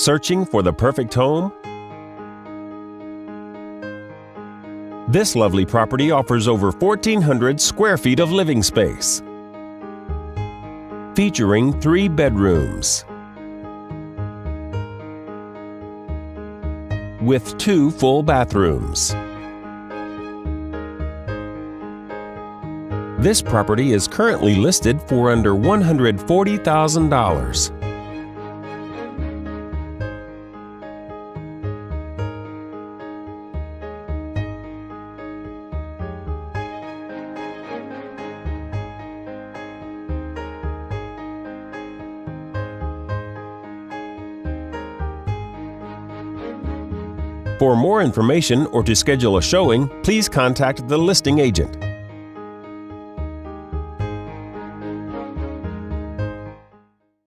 Searching for the perfect home? This lovely property offers over 1,400 square feet of living space, featuring 3 bedrooms with 2 full bathrooms. This property is currently listed for under $140,000. For more information or to schedule a showing, please contact the listing agent.